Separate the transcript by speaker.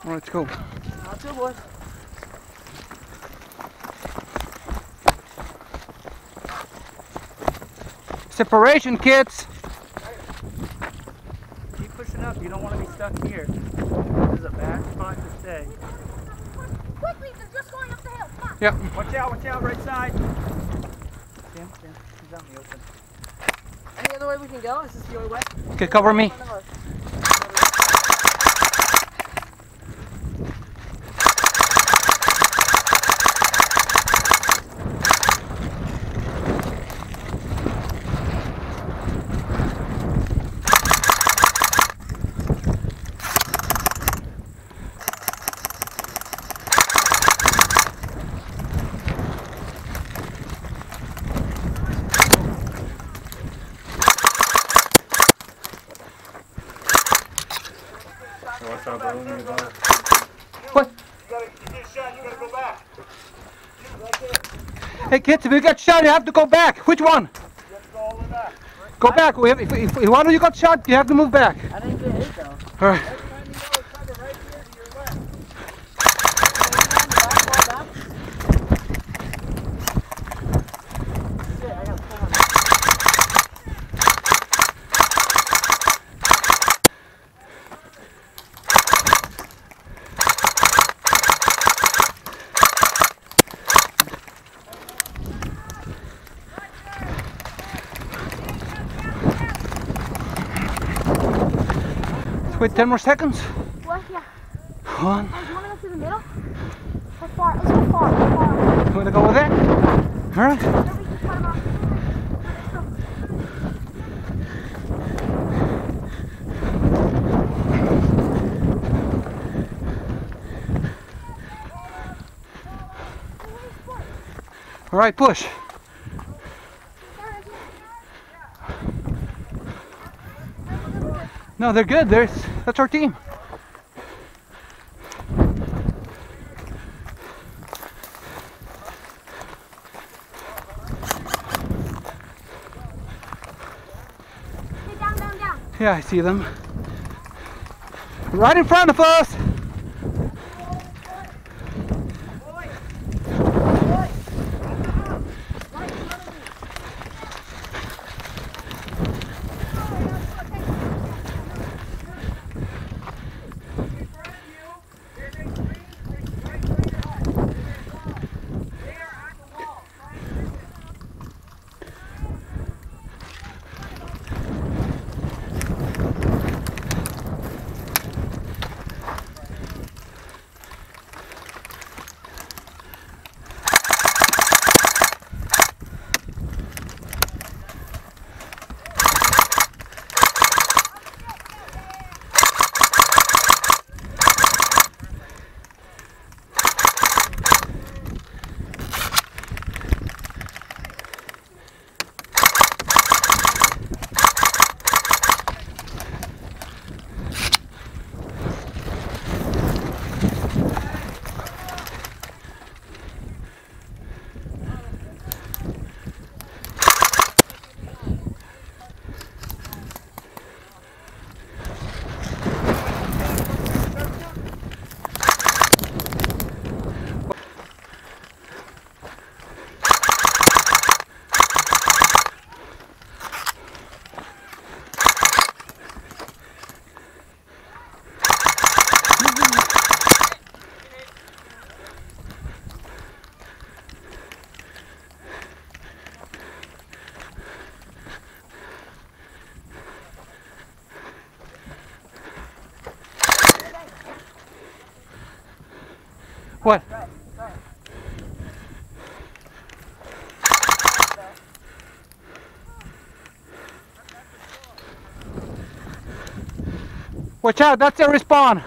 Speaker 1: All right, let's go.
Speaker 2: Not too, boys.
Speaker 1: Separation, kids.
Speaker 2: Keep pushing up. You don't want to be stuck here. This is a bad spot to stay.
Speaker 3: Quickly, they're just going up the hill. Come on.
Speaker 1: Yep.
Speaker 2: Watch out, right side. Stand. He's out in the open. Any other way we can go? Is this the only way?
Speaker 1: Okay, cover me. What?
Speaker 4: You get shot, you gotta go back.
Speaker 1: Hey kids, if you get shot, you have to go back. Which one?
Speaker 4: You have to go all the way back.
Speaker 1: Go back. If one of you got shot, you have to move back.
Speaker 2: I didn't get hit though.
Speaker 1: All right.
Speaker 4: Every time you go, it's cover right here to your left.
Speaker 2: Shit, I gotta pull on.
Speaker 1: Wait 10 more seconds.
Speaker 3: What? Yeah.
Speaker 1: One.
Speaker 3: Do you want to go through the middle? How far? Let's go far. Far.
Speaker 1: You want to go with that? All right.
Speaker 3: Then we can cut 'em off.
Speaker 1: All right, push. No, they're good. That's our team.
Speaker 3: Hey, down, down, down.
Speaker 1: Yeah, I see them. Right in front of us. What? Watch out, that's a respawn.